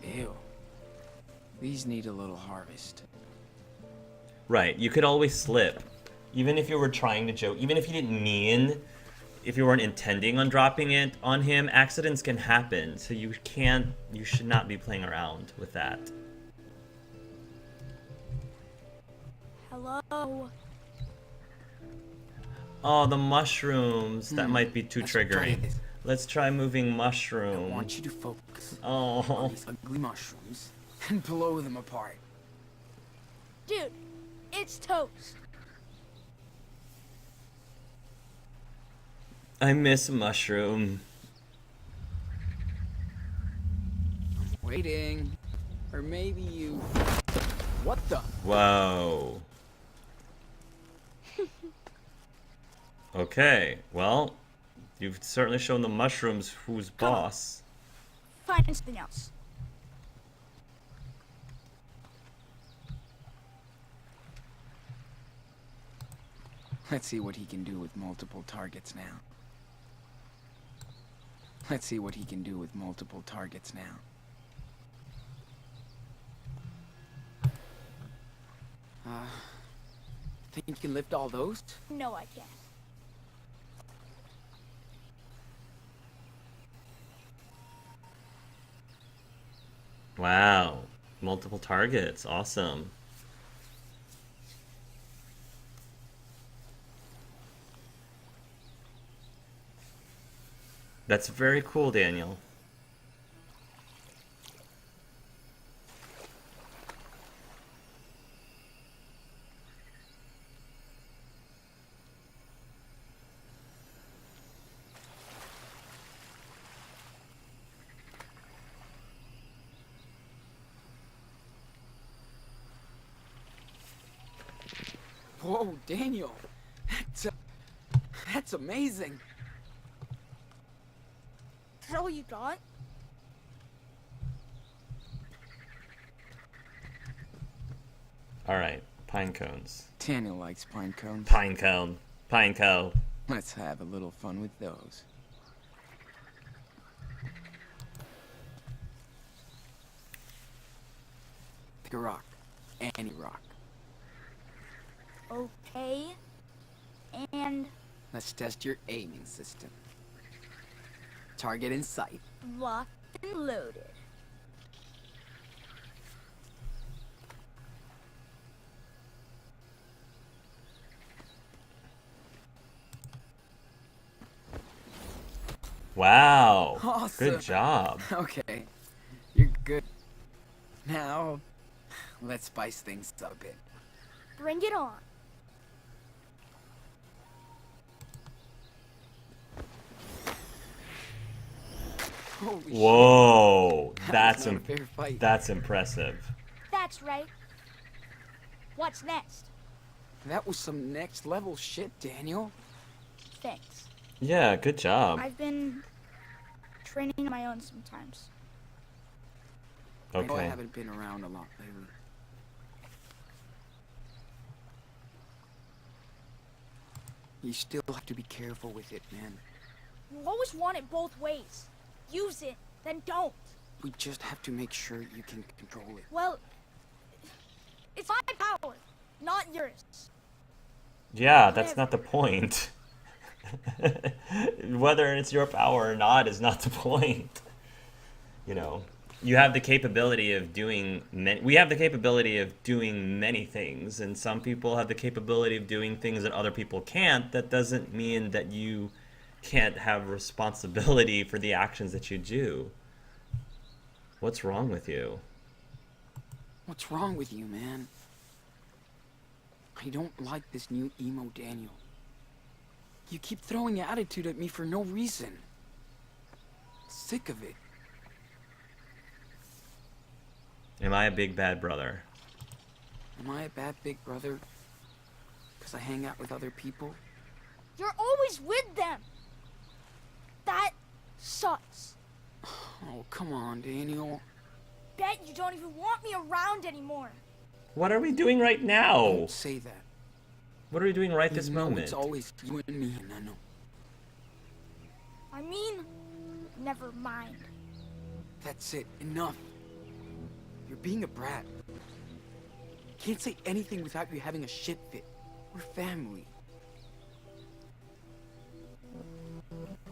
Ew. These need a little harvest. Right, you could always slip. Even if you were trying to joke, even if you didn't mean, if you weren't intending on dropping it on him, accidents can happen. So you should not be playing around with that. Hello? Oh, the mushrooms. That might be too Let's try triggering. this. Let's try moving I mushroom. want you to focus Oh. on these ugly mushrooms and blow them apart. Dude, it's toast. I miss mushroom. Waiting. Or maybe you... What the? Whoa. Okay, well, you've certainly shown the mushrooms who's boss. Find something else. Let's see what he can do with multiple targets now. Let's see what he can do with multiple targets now. Think you can lift all those? No, I can't. Wow, multiple targets, awesome. That's very cool, Daniel. Whoa, Daniel. That's amazing. Is that all you got? Alright, pine cones. Daniel likes pine cones. Pine cone. Pine cone. Let's have a little fun with those. Pick a rock. Any rock. Okay. And Let's test your aiming system. Target in sight. locked and loaded. Wow. Awesome. Good job. Okay, you're good. Now, let's spice things up a bit. Bring it on. Holy Whoa. shit. That's That was not a fair fight. that's impressive. That's right. What's next? That was some next level shit, Daniel. Thanks. Yeah, good job. I've been training on my own sometimes. I know I Okay. haven't been around a lot lately. You still have to be careful with it, man. You always want it both ways. Use it, then don't. We just have to make sure you can control it. Well, it's my power, not yours. Yeah, that's not the point. Whether it's your power or not is not the point. You know, you have the capability of doing we have the capability of doing many things, and some people have the capability of doing things that other people can't. That doesn't mean that you can't have responsibility for the actions that you do. What's wrong with you? What's wrong with you, man? I don't like this new emo Daniel. You keep throwing attitude at me for no reason. Sick of it. Am I a big bad brother? Am I a bad big brother? Because I hang out with other people? You're always with them. That sucks. Oh, come on, Daniel. Bet you don't even want me around anymore. What are we doing right now? Don't say that. What are we doing right this You know moment? it's always you and me, Nano. I mean, never mind. That's it. Enough. You're being a brat. Can't say anything without you having a shit fit. We're family.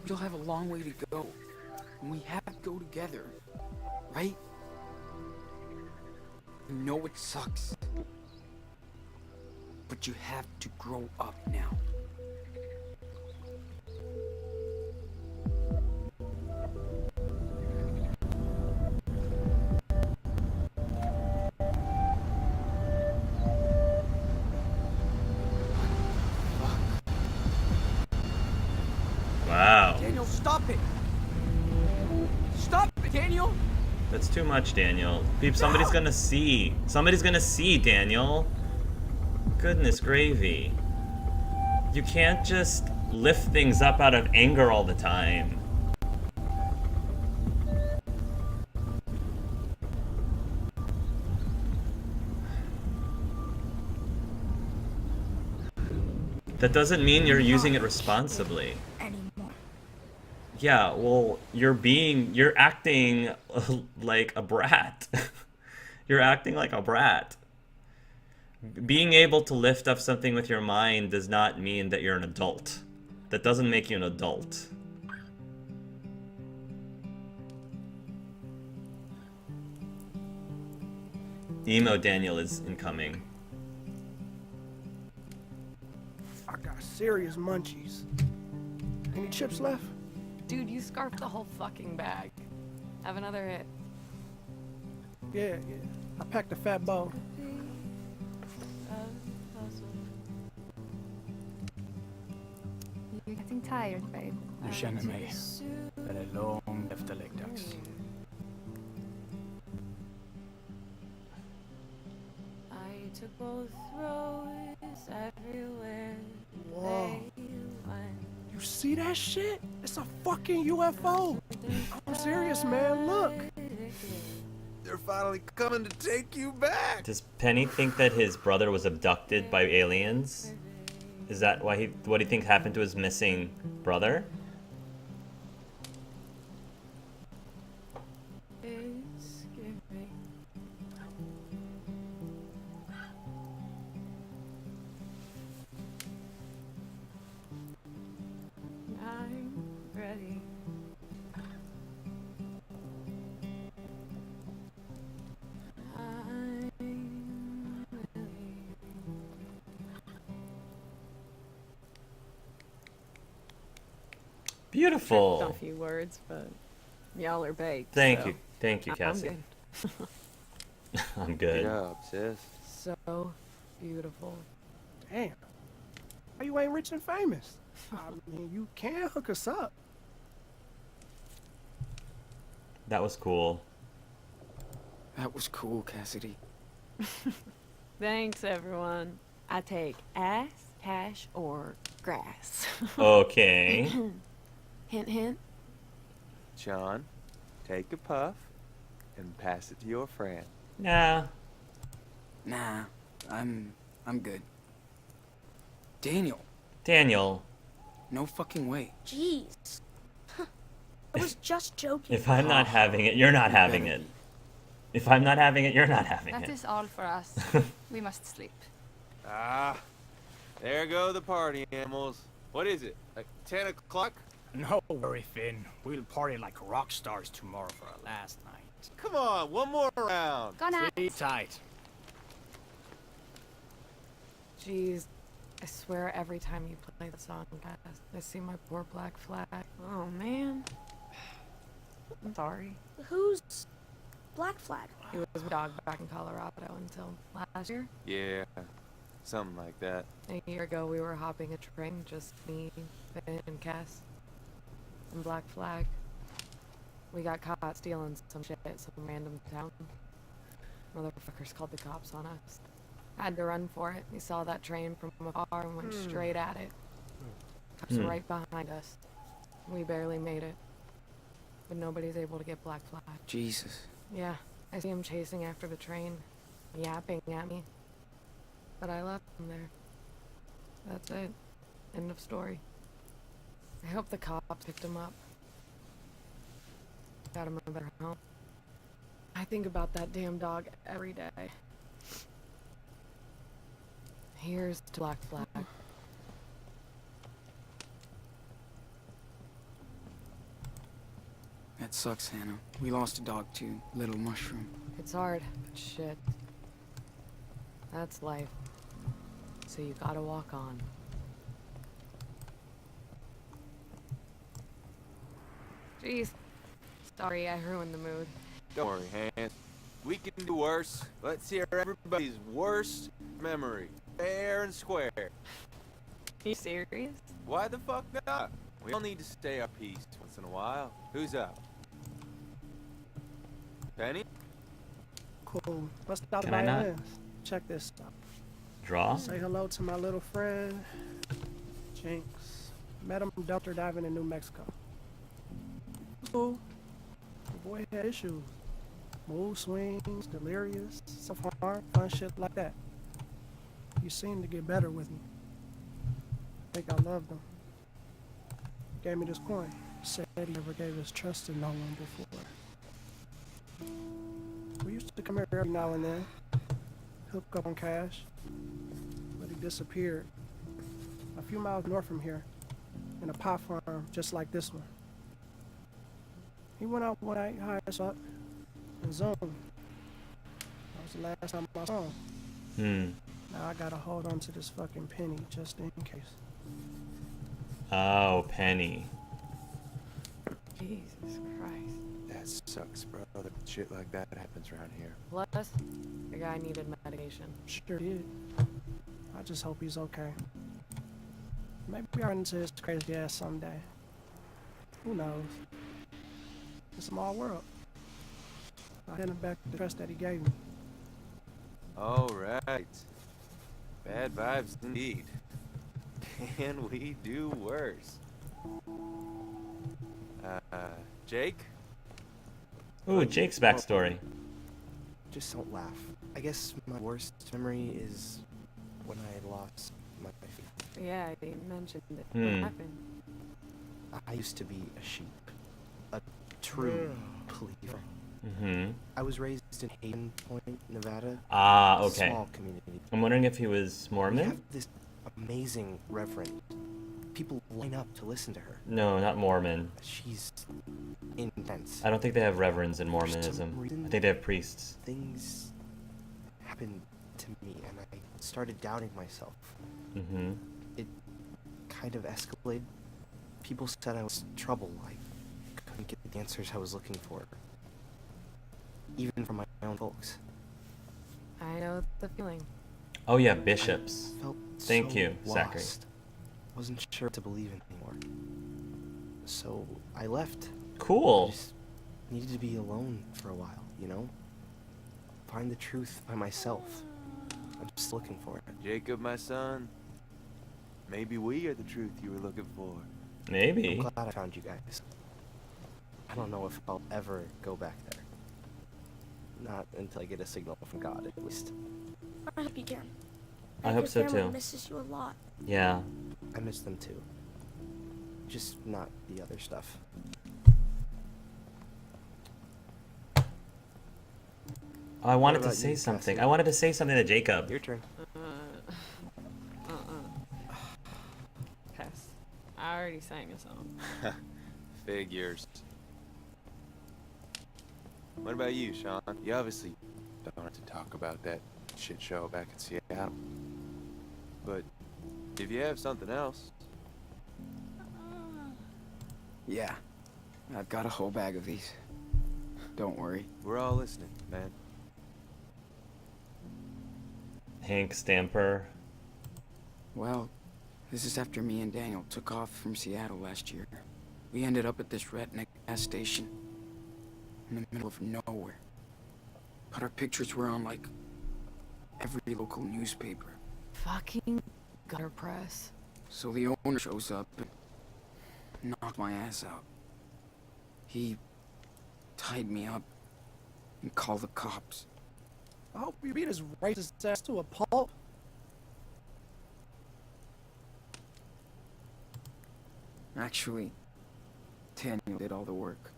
We'll have a long way to go. And we have to go together. Right? I know it sucks. But you have to grow up now. Wow. Daniel, stop it! Stop it, Daniel! That's too much, Daniel. Somebody's gonna see. Somebody's gonna see, Daniel. Goodness gravy. You can't just lift things up out of anger all the time. That doesn't mean you're using it responsibly. Anymore. Yeah, well, you're acting like a brat. You're acting like a brat. Being able to lift up something with your mind does not mean that you're an adult. That doesn't make you an adult. Emo Daniel is incoming. I got serious munchies. Any chips left? Dude, you scarfed the whole fucking bag. Have another hit. Yeah. I packed a fat bowl. You're getting tired, babe. Du känner mig. Den är långt efter läggdags. I took both roads everywhere. Whoa. They went. You see that shit? It's a fucking UFO. I'm serious, man. Look. They're finally coming to take you back. Does Penny think that his brother was abducted by aliens? Is that what do you think happened to his missing brother? It's giving. I'm ready. I'm ready. Beautiful. A few words, but y'all are baked. Thank so you, Cassie. I'm good. I'm good. job, sis. So beautiful. Damn. Why you ain't rich and famous? I mean, you can hook us up. That was cool. That was cool, Cassidy. Thanks, everyone. I take ass, cash, or grass. Okay. Hint, hint. John, take a puff and pass it to your friend. Nah. Nah, I'm good. Daniel, Daniel, no fucking way. Jeez. I was just joking. if I'm not having it, you're not having it. If I'm not having it, you're not having That it. is all for us. We must sleep. Ah, there go the party animals. What is it, like 10 o'clock? No worry, Finn. We'll party like rock stars tomorrow for our last night. Come on, one more round. Gonna. Sleep tight. Jeez, I swear every time you play the song, I see my poor black flag. Oh, man. I'm sorry. Who's Black Flag? He was my dog back in Colorado until last year. Yeah, something like that. A year ago, we were hopping a train, just me, Finn, and Cass, and Black Flag. We got caught stealing some shit at some random town. Motherfuckers called the cops on us. Had to run for it. We saw that train from afar and went straight at it. Cops were right behind us. We barely made it. But nobody's able to get Black Flag. Jesus. Yeah, I see him chasing after the train, yapping at me. But I left him there. That's it. End of story. I hope the cops picked him up. Got him a better home. I think about that damn dog every day. Here's to Black Flag. That sucks, Hannah. We lost a dog too, Little Mushroom. It's hard, but shit. That's life. So you gotta walk on. Jeez. Sorry, I ruined the mood. Don't worry, Hans. We can do worse. Let's hear everybody's worst memory. Fair and square. You serious? Why the fuck not? We all need to stay our peace once in a while. Who's up? Penny? Cool. Let's stop Can by I not? this. Check this out. Draw? Say hello to my little friend, Jinx. Met him dumpster diving in New Mexico. Cool. The boy had issues. Mood swings, delirious, self-harm, fun shit like that. He seemed to get better with me. I think I loved him. Gave me this coin. Said he never gave his trust to no one before. We used to come here every now and then, hook up on cash, but he disappeared. A few miles north from here, in a pot farm just like this one. He went out one night, high us up, and zoomed. That was the last time I saw him. Now I gotta hold on to this fucking penny just in case. Oh, Penny. Jesus Christ. That sucks, bro. That shit like that happens around here. Plus, the guy needed medication. Sure did. I just hope he's okay. Maybe I'll run into his crazy ass someday. Who knows? It's a small world. I'll hand him back the trust that he gave me. All right. Bad vibes indeed. Can we do worse? Jake? Ooh, Jake's backstory. Just don't laugh. I guess my worst memory is when I lost my faith. Yeah, you mentioned it. Hmm. What happened? I used to be a sheep. A true believer. Mm-hmm. I was raised in Hayden Point, Nevada. Ah, a okay. Small community. I'm wondering if he was We Mormon? have this amazing reverend. People line up to listen to her. No, not Mormon. She's intense. I don't think they have reverends in For some Mormonism. reason- I think they have priests. Things happened to me, and I started doubting myself. Mm-hmm. It kind of escalated. People said I was trouble. I couldn't get the answers I was looking for. Even from my own folks. I know the feeling. Oh yeah, bishops. I felt Thank so you, Zachary. lost. Wasn't sure what to believe in anymore. So I left. I Cool. just needed to be alone for a while, you know? Find the truth by myself. I'm just looking for it. Jacob, my son. Maybe we are the truth you were looking for. Maybe. I'm glad I found you guys. I don't know if I'll ever go back there. Not until I get a signal from God, at least. I hope you can. I hope Your so family too. misses you a lot. Yeah. I miss them too. Just not the other stuff. Oh, I wanted to about say you, something. Cassie? I wanted to say something to Jacob. Your turn. Pass. I already sang a song. Figures. What about you, Sean? You obviously don't want to talk about that shit show back in Seattle. But if you have something else, Yeah, I've got a whole bag of these. Don't worry. we're all listening, man. Hank Stamper. Well, this is after me and Daniel took off from Seattle last year. We ended up at this redneck gas station in the middle of nowhere. But our pictures were on, like, every local newspaper. Fucking gutter press. So the owner shows up and knocked my ass out. He tied me up and called the cops. I hope you beat his racist ass to a pulp. Actually, Daniel did all the work.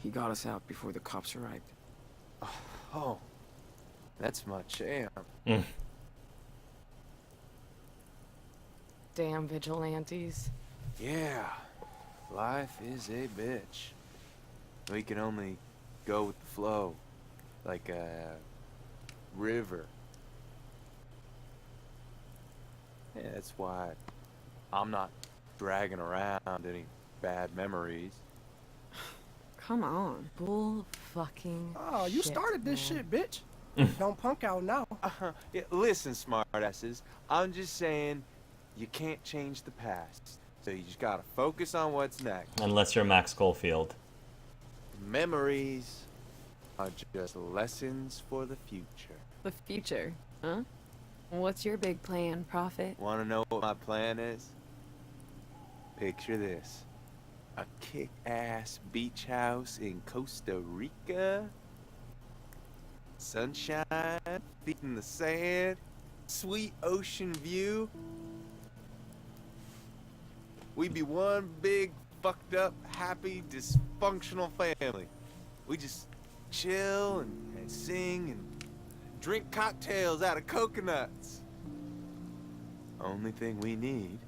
He got us out before the cops arrived. Oh, that's my champ. Damn vigilantes. Yeah, life is a bitch. We can only go with the flow, like a river. Yeah, that's why I'm not dragging around any bad memories. Come on. Bull fucking Oh, you shit, started this man. shit, bitch. Don't punk out now. Yeah, listen, smartasses. I'm just saying, you can't change the past. So you just gotta focus on what's next. Unless you're Max Caulfield. Memories are just lessons for the future. The future, huh? What's your big plan, Prophet? Wanna know what my plan is? Picture this. A kick-ass beach house in Costa Rica. Sunshine, feet in the sand, sweet ocean view. We'd be one big, fucked up, happy, dysfunctional family. We just chill and sing and drink cocktails out of coconuts. Only thing we need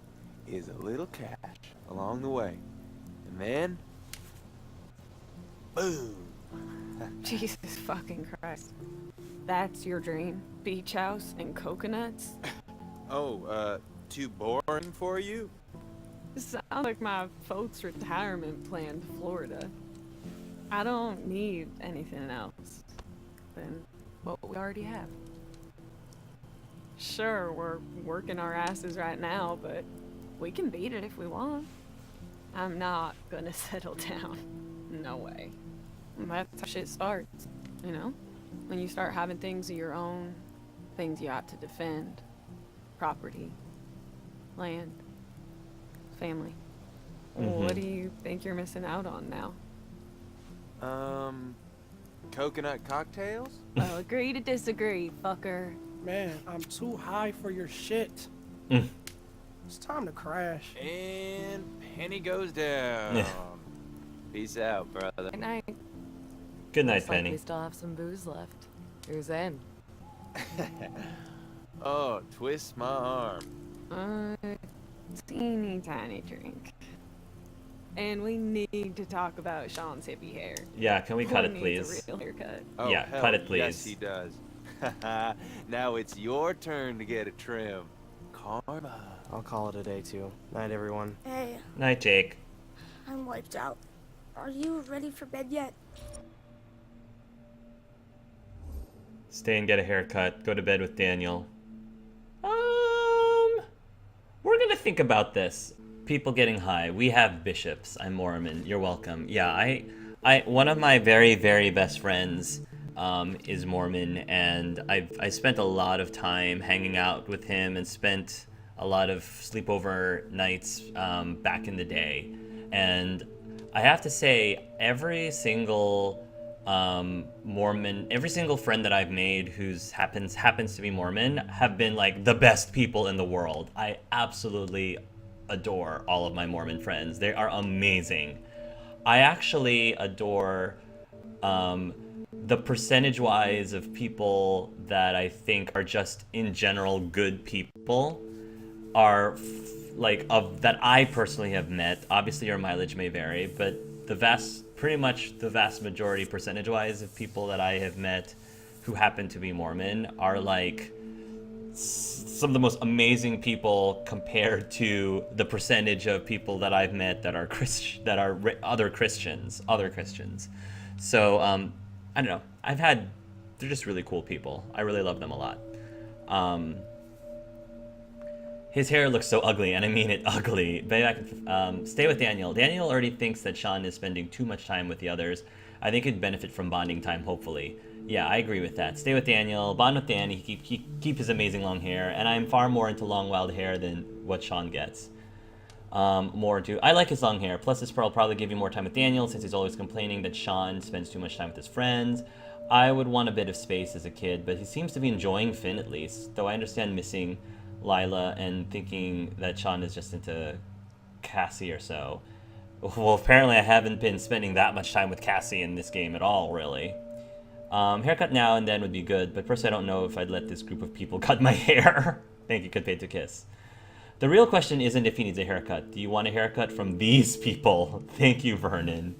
is a little cash along the way. And then, boom. Jesus fucking Christ. That's your dream? Beach house and coconuts? Oh, too boring for you? Sounds like my folks' retirement plan to Florida. I don't need anything else than what we already have. Sure, we're working our asses right now, but we can beat it if we want. I'm not gonna settle down. No way. That's how shit starts, you know? When you start having things of your own, things you have to defend. Property, land, family. What do you think you're missing out on now? Coconut cocktails? Well, agree to disagree, fucker. Man, I'm too high for your shit. It's time to crash. And penny goes down. Peace out, brother. Good night. Good night, Looks like Penny. we still have some booze left. Who's in? Oh, twist my arm. Teeny tiny drink. And we need to talk about Sean's hippie hair. Yeah, can we cut Who it, needs please? a real haircut? Oh, Yeah, hell cut it, Yes, please. he does. Now it's your turn to get a trim. Karma. I'll call it a day too. Night, everyone. Hey, Night, Jake. I'm wiped out. Are you ready for bed yet? Stay and get a haircut. Go to bed with Daniel. We're gonna think about this. People getting high. We have bishops. I'm Mormon. You're welcome. Yeah, I one of my very, very best friends is Mormon, and I spent a lot of time hanging out with him and spent a lot of sleepover nights back in the day. And I have to say, every single Mormon, every single friend that I've made who's happens to be Mormon have been like the best people in the world. I absolutely adore all of my Mormon friends. They are amazing. I actually adore the percentage-wise of people that I think are just in general good people are that I personally have met. Obviously your mileage may vary, but pretty much the vast majority percentage-wise of people that I have met who happen to be Mormon are like some of the most amazing people compared to the percentage of people that I've met that are other Christians. So I don't know. They're just really cool people. I really love them a lot. His hair looks so ugly, and I mean it ugly. Stay with Daniel. Daniel already thinks that Sean is spending too much time with the others. I think he'd benefit from bonding time, hopefully. Yeah, I agree with that. Stay with Daniel, bond with Danny, keep his amazing long hair, and I'm far more into long wild hair than what Sean gets. I like his long hair, plus this will probably give you more time with Daniel since he's always complaining that Sean spends too much time with his friends. I would want a bit of space as a kid, but he seems to be enjoying Finn at least, though I understand missing Lila and thinking that Sean is just into Cassie or so. Well, apparently I haven't been spending that much time with Cassie in this game at all, really. Haircut now and then would be good, but first I don't know if I'd let this group of people cut my hair. Thank you, Could Pay to Kiss. The real question isn't if he needs a haircut. Do you want a haircut from these people? Thank you, Vernon.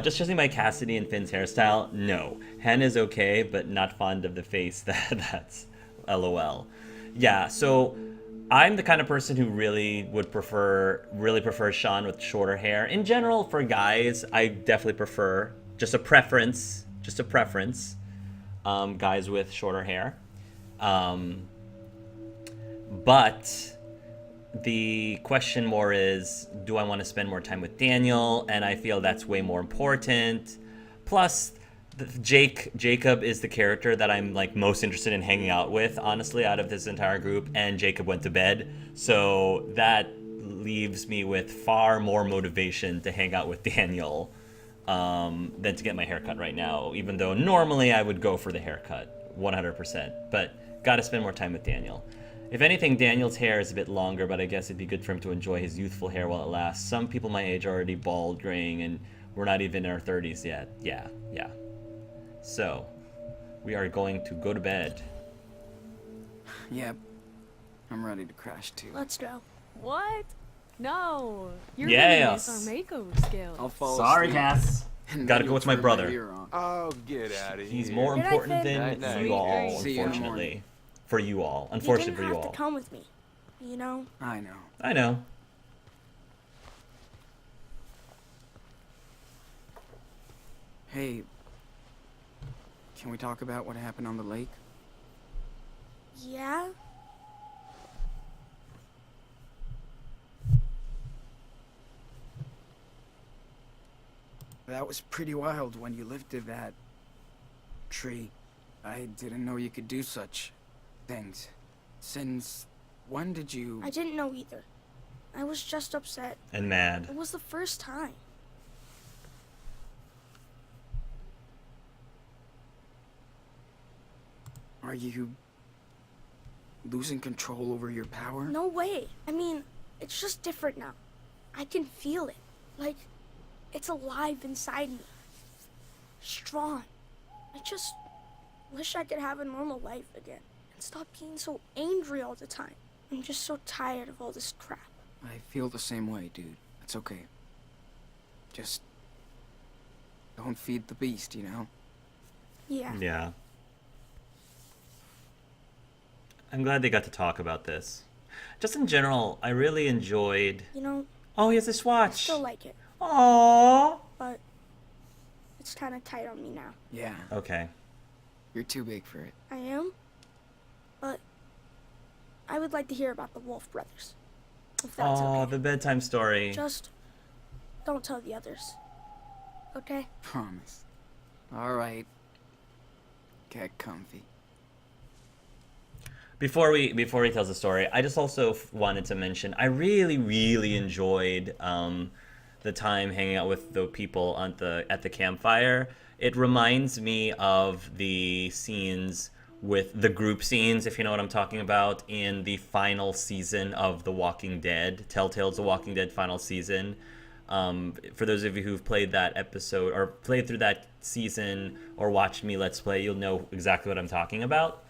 Just judging by Cassidy and Finn's hairstyle, no. Hen is okay, but not fond of the face. That's LOL. Yeah, so I'm the kind of person who really prefer Sean with shorter hair. In general, for guys, I definitely prefer, just a preference, guys with shorter hair. But the question more is, do I want to spend more time with Daniel? And I feel that's way more important. Plus, Jacob is the character that I'm like most interested in hanging out with, honestly, out of this entire group. And Jacob went to bed, so that leaves me with far more motivation to hang out with Daniel than to get my haircut right now. Even though normally I would go for the haircut, 100%. But gotta spend more time with Daniel. If anything, Daniel's hair is a bit longer, but I guess it'd be good for him to enjoy his youthful hair while it lasts. Some people my age are already bald, graying, and we're not even in our 30s yet. Yeah. So, we are going to go to bed. Yep. I'm ready to crash too. Let's go. What? No. You're Yes. gonna miss our Mako skills. I'll fall Sorry, asleep. Cass. And Gotta then go with you'll my turn brother. ear on. Oh, get out of here. He's more Good night, important Finn. than Night, you night. all, See you in the unfortunately. morning. For you all. You Unfortunately didn't for you have all. to come with me. You know? I know. I know. Hey, can we talk about what happened on the lake? Yeah? That was pretty wild when you lifted that tree. I didn't know you could do such things. Since when did you... I didn't know either. I was just upset. And mad. It was the first time. Are you losing control over your power? No way. I mean, it's just different now. I can feel it. Like, it's alive inside me. Strong. I just wish I could have a normal life again and stop being so angry all the time. I'm just so tired of all this crap. I feel the same way, dude. It's okay. Just don't feed the beast, you know? Yeah. Yeah. I'm glad they got to talk about this. Just in general, I really enjoyed... You know, Oh, he has this I watch. still like it, Aww. but it's kind of tight on me now. Yeah, Okay. you're too big for it. I am, but I would like to hear about the Wolf brothers. If that's Oh, okay. the bedtime story. Just don't tell the others. Okay? Promise. Alright. Get comfy. Before he tells the story, I just also wanted to mention I really enjoyed the time hanging out with the people at the campfire. It reminds me of the scenes with the group scenes, if you know what I'm talking about, in the final season of The Walking Dead, Telltale's The Walking Dead final season. For those of you who've played that episode or played through that season or watched me Let's Play, you'll know exactly what I'm talking about.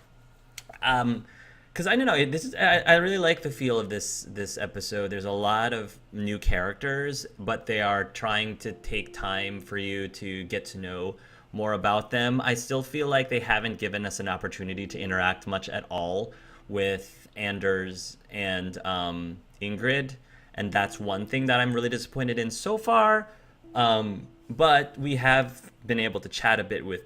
Because I don't know, I really like the feel of this episode. There's a lot of new characters, but they are trying to take time for you to get to know more about them. I still feel like they haven't given us an opportunity to interact much at all with Anders and Ingrid, and that's one thing that I'm really disappointed in so far. But we have been able to chat a bit with,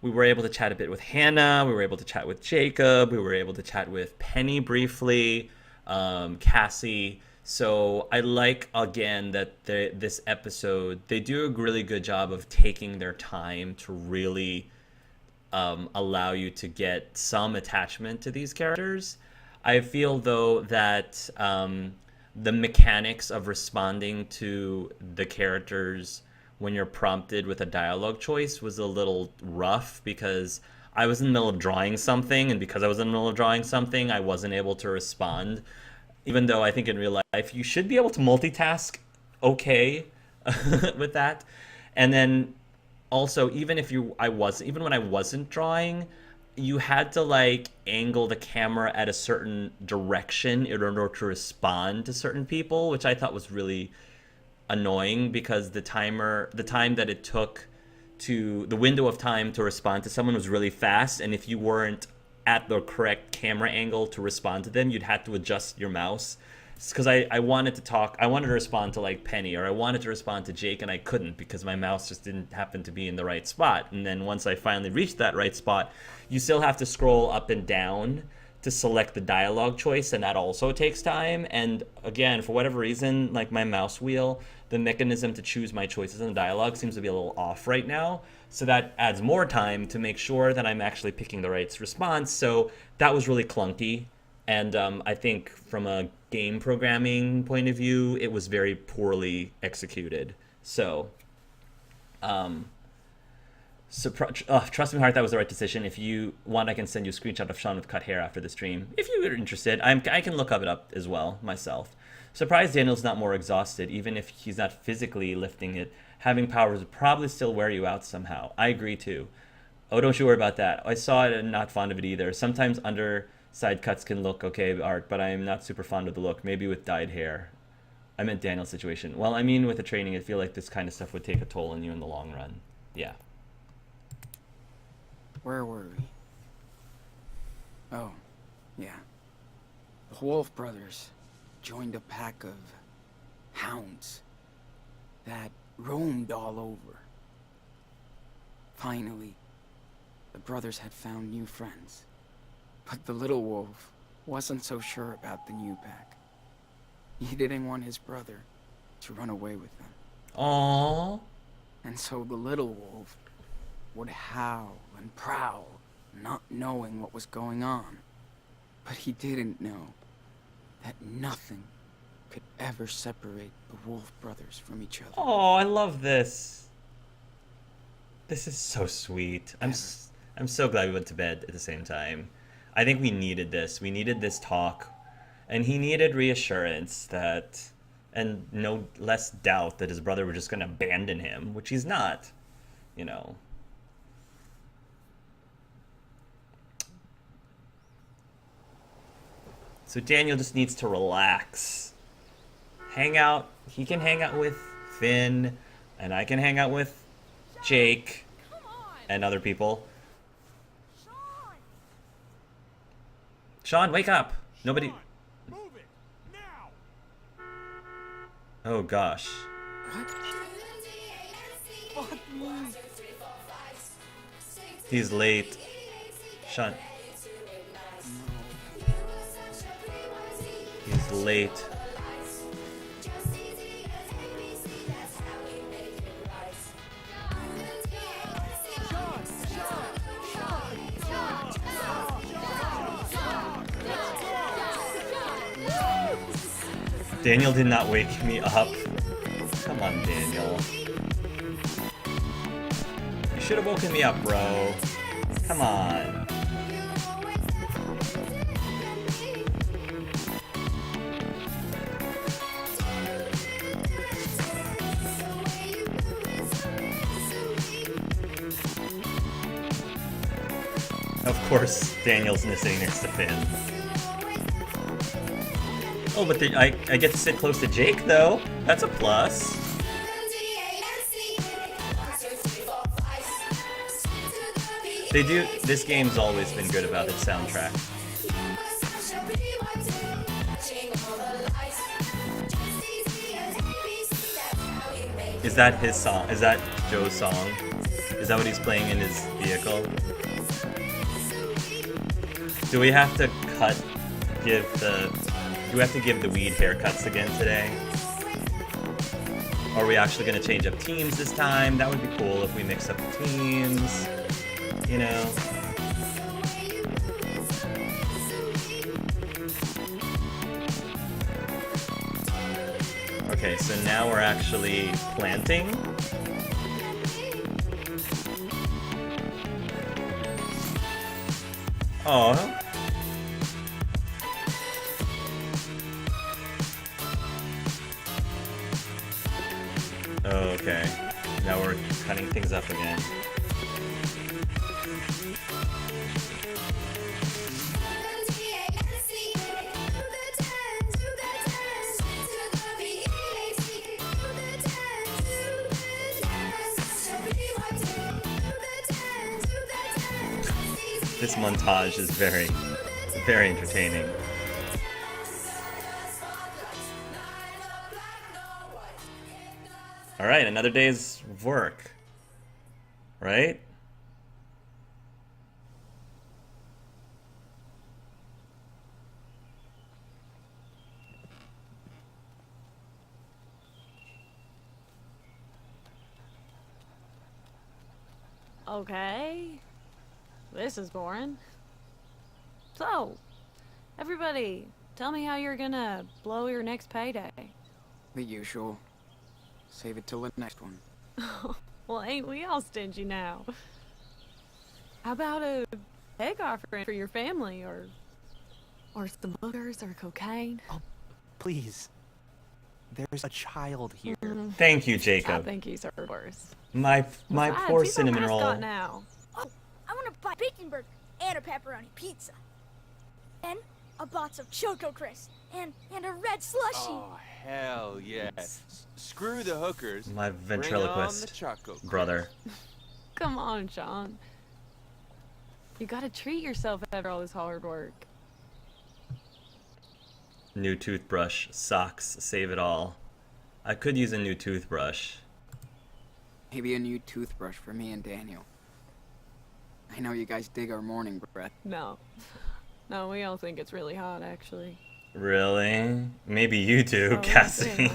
we were able to chat a bit with Hannah, we were able to chat with Jacob, we were able to chat with Penny briefly, Cassie. So I like, again, that this episode, they do a really good job of taking their time to really allow you to get some attachment to these characters. I feel, though, that the mechanics of responding to the characters when you're prompted with a dialogue choice was a little rough, because I was in the middle of drawing something, and because I was in the middle of drawing something, I wasn't able to respond. Even though I think in real life you should be able to multitask okay with that. And then also, even when I wasn't drawing, you had to like angle the camera at a certain direction in order to respond to certain people, which I thought was really annoying because the time that it took the window of time to respond to someone was really fast, and if you weren't at the correct camera angle to respond to them, you'd have to adjust your mouse. Because I wanted to respond to like Penny, or I wanted to respond to Jake, and I couldn't because my mouse just didn't happen to be in the right spot. And then once I finally reached that right spot, you still have to scroll up and down to select the dialogue choice, and that also takes time. And again, for whatever reason, like my mouse wheel, the mechanism to choose my choices in the dialogue seems to be a little off right now. So that adds more time to make sure that I'm actually picking the right response. So that was really clunky. And I think from a game programming point of view, it was very poorly executed. So, trust me, heart, that was the right decision. If you want, I can send you a screenshot of Sean with cut hair after the stream. If you're interested, I can look it up as well myself. Surprised Daniel's not more exhausted, even if he's not physically lifting it. Having powers would probably still wear you out somehow. I agree too. Oh, don't you worry about that. I saw it and not fond of it either. Sometimes underside cuts can look okay, Art, but I am not super fond of the look. Maybe with dyed hair. I meant Daniel's situation. Well, I mean, with the training, I feel like this kind of stuff would take a toll on you in the long run. Yeah. Where were we? Oh, yeah. The Wolf brothers joined a pack of hounds that roamed all over. Finally, the brothers had found new friends. But the little wolf wasn't so sure about the new pack. He didn't want his brother to run away with them. Aww. And so the little wolf would howl and prowl, not knowing what was going on. But he didn't know that nothing could ever separate the Wolf brothers from each other. Oh, I love this. This is so sweet. I'm so glad we went to bed at the same time. I think we needed this. We needed this talk. And he needed reassurance that, and no less doubt that his brother was just going to abandon him, which he's not, you know. So Daniel just needs to relax. Hang out. He can hang out with Finn, and I can hang out with Jake and other people. Sean, wake up. Nobody... Oh gosh. What? He's late. Sean. He's late. Daniel did not wake me up. Come on, Daniel. You should have woken me up, bro. Come on. Of course, Daniel's sitting next to Finn. Oh, but I get to sit close to Jake, though. That's a plus. They do. This game's always been good about its soundtrack. Is that his song? Is that Joe's song? Is that what he's playing in his vehicle? Do we have to do we have to give the weed haircuts again today? Are we actually going to change up teams this time? That would be cool if we mix up the teams, you know? Okay, so now we're actually planting. Oh. things up again. This montage is very, very entertaining. All right, another day's work, right? Okay. This is boring. So, everybody, tell me how you're gonna blow your next payday. The usual. Save it till the next one. Well, ain't we all stingy now? How about a egg offering for your family, or some hookers or cocaine? Oh, please. There's a child here. Thank you, I Jacob. think he's heard worse. My Besides, poor he's our cinnamon roll. mascot now. Oh, I want to buy a bacon burger and a pepperoni pizza. And a box of Choco Crisp and a red slushie. Oh, hell yes. Screw the hookers. My Bring on the ventriloquist Choco Crisp. brother. Come on, Sean. You gotta treat yourself after all this hard work. New toothbrush, socks, save it all. I could use a new toothbrush. Maybe a new toothbrush for me and Daniel. I know you guys dig our morning breath. No. No, we all think it's really hot, actually. Really? Maybe you do, Oh, Cassie. yeah.